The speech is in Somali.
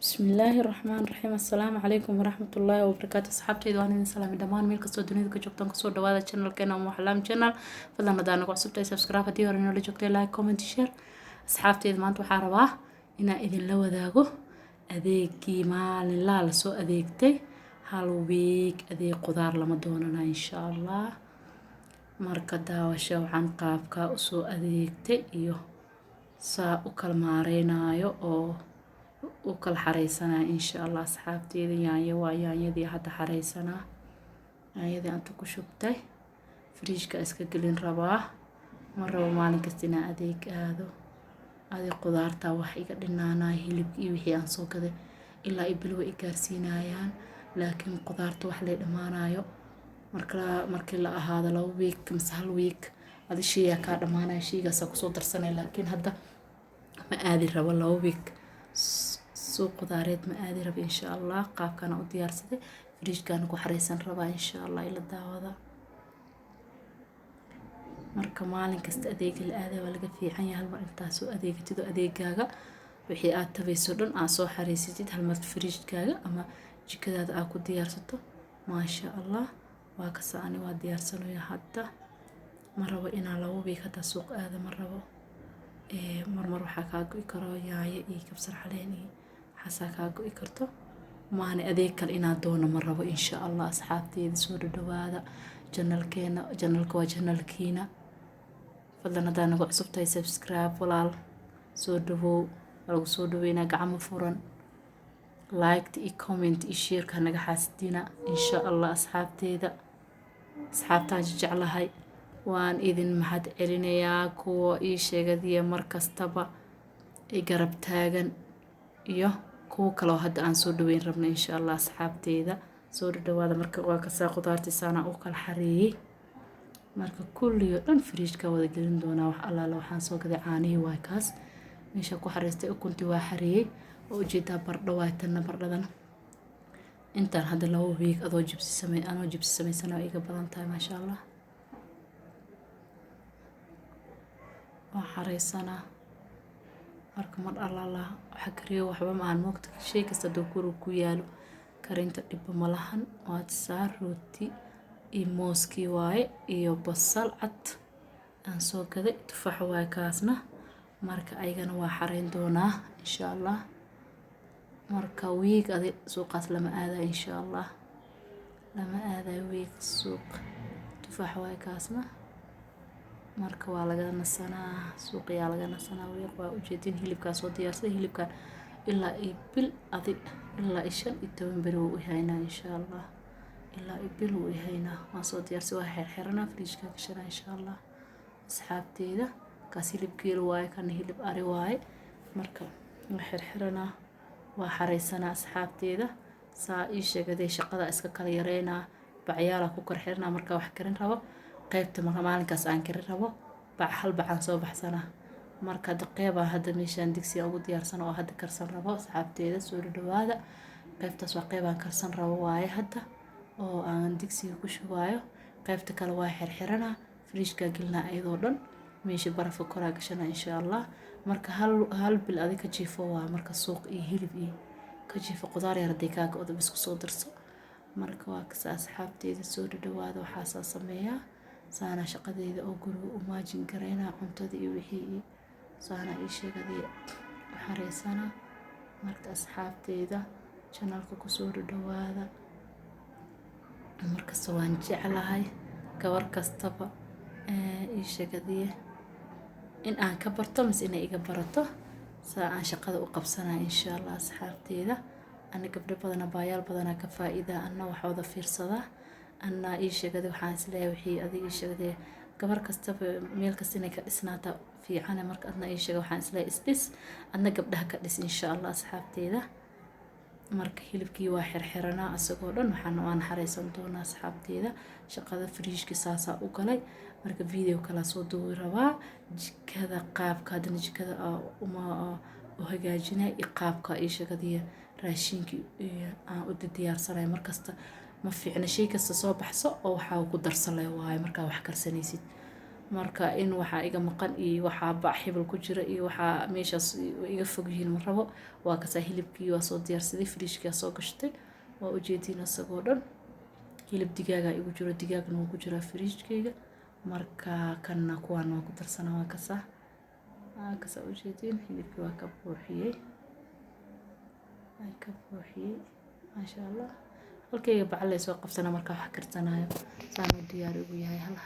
بسم الله الرحمن الرحيم. السلام عليكم ورحمة الله وبركاته. أصحابتي دوانين سلام دمان ميل كسو دنيا كجوكتان كسو دوادا channel كنا ومحلام channel فضلنا مدانا قعصبتي سبسكرايب هدي ورينو اللي جوكتي لايك كومنت شير. أصحابتي دمانتو حارباه إنا إذن لو ذاقو أذيكي مالين لا لسو أذيكتي هالو بيك أذيك قدار لما دوننا إن شاء الله marka daawasho waxaan qaabka u soo adeegtay iyo saa u kala maareynayo oo u kala xareysana insha Allah asxaabteeda yaanyo waa yaanyadii hadda xareysana yaanyadii aan ku shubtay fridge-ka iska gelin rabaa marraba maalin kasta inaan adeeg aado qudaarta wax iga dhinaanaa hilib iyo wixii aan soo gaday ilaa ay bilwa i gaarsiinayaan laakiin qudaarta wax la dhamaanayo markii la ahaado 2 week mise 1 week adi shey ka dhamaanay sheygaas ku soo darsanay laakiin hadda ma aadi rabo 2 week suuq qudaareed ma aadi rabo insha Allah qaabkana u diyaarsaday fridge-kan ku xareysan rabaa insha Allah ila daawada marka maalin kasta adeeg la aado waa laga fiican yahay hal mar intaas oo adeegtido adeegaaga wixii aad tabayso dhan aad soo xareysatid hal mar fridge-kaaga ama jikadaada aad ku diyaarsato ma sha Allah waa ka saani waa diyaarsanayaa hadda marraba inaan 2 week hada suuq aado marraba marmar waxa ka go'i karo yaaya iyo kabsar caleen iyo xasaa ka go'i karto maana adeeg kale inaan doono marraba insha Allah asxaabteeda soo dhawaada channelka waa channelkiina fadlan hadaan nagu cusubtahay subscribe walaal soo dhawow lagu soo dhaweynaa gacmo furan like iyo comment iyo share ka naga xaasidina insha Allah asxaabtaan jeclahay waan idin mahad celinayaa kuwa ii sheegadiya mar kastaba ay garab taagan iyo kuwa kale oo hadda aan soo dhaweyn rabno insha Allah asxaabteeda soo dhawaada marka waa ka saa qudaartii saana u kala xareeyay marka kulliyo dhan fridge-ka wada gelin doona wax allaala waxaan soo gaday caanihii waa kaas meesha ku xareystay ukuntii waa xareeyay oo jeeda bardho waa tan bardhadan intaan hadda 2 week adoo jibsi sameysana iga badan tahay ma sha Allah waa xareysana marka mar allaala waxa kariyo waxba ma aan moogta shay kasta guriga ku yaalo karinta dhib ma lahan waa saar rooti iyo mooski waaye iyo basal cad aan soo gaday tufaax waa kaasna marka aygana waa xareyn doonaa insha Allah marka week adi suuqaas lama aada insha Allah lama aada week suuq tufaax waa kaasna marka waa laga nasanaa suuqiya laga nasanaa week waa u jeedin hilibka soo diyaarsaday hilibka ilaa bil adi ilaa 15 bari uu yahay insha Allah ilaa bil uu yahay waan soo diyaarsaday waa xirxirana fridge-ka gashana insha Allah asxaabteeda kaas hilibkii waaye kan hilib ari waaye marka xirxirana waa xareysana asxaabteeda saa ii sheegaday shaqada iska kala yareynaa bacyaala ku karxirna marka wax karin rabo qaybta maalinkaas aan karin rabo hal bacaan soo baxsana marka qeyba hadda meeshaan digsi ugu diyaarsan oo hadda karsan rabo asxaabteeda soo dhawaada qaybtaas waa qeyb aan karsan rabo waaye hadda oo aan digsiga ku shubayo qaybta kale waa xirxirana fridge-ka gelina ayadoo dhan meesha barafka koraa gashana insha Allah marka hal bil adiga jiifo waa marka suuq iyo hilib iyo ka jiifo qudaar yar deegaaga oo isku soo darso marka waa ka asxaabteeda soo dhawaada waxa sameeyaa saana shaqadeeda oo guriga u maajin gareynaa cuntada iyo wixii saana ii sheegaday xareysana marka asxaabteeda channelka ku soo dhawaada marka soo waan jeclahay gabar kastaba ii sheegaday in aan ka barto mise inay iga barato saa aan shaqada u qabsanaa insha Allah asxaabteeda aniga gabdho badan baayaal badan ka faa'iida anna wax wada fiirsada anna ii sheegaday waxaan isleeyahay wixii adiga ii sheegaday gabar kastaba meel kasta inay ka dhisnaata fiican marka adna ii sheegay waxaan isleeyahay isdhis adna gabdhaha ka dhis insha Allah asxaabteeda marka hilibkii waa xirxirana asagoo dhan waan xareysan doonaa asxaabteeda shaqada fridge-ka saasa u galay marka video kala soo duubi rabaa jikada qaabka hadana jikada uma hagaajinay qaabka ii sheegaday raashinkii aan u diyaarsanay markasta ma fiicna shay kasta soo baxso oo waxa ku darsan leh waay marka wax karsanaysid marka in waxa iga maqan iyo waxa bac xibal ku jira iyo waxa meeshaas iga fog yihiin ma rabo waa ka saa hilibkii waa soo diyaarsaday fridge-ka soo gashtay waa u jeedin asagoo dhan hilib digaaga igu jiro digaagna wuu ku jiraa fridge-kayga marka kana kuwaan waa ku darsanaa waa ka saa u jeedin hilibkii waa ka buuxiyay ما شاء الله halkayga bacal soo qabsana marka wax karsanayo saan u diyaar ugu yahay hal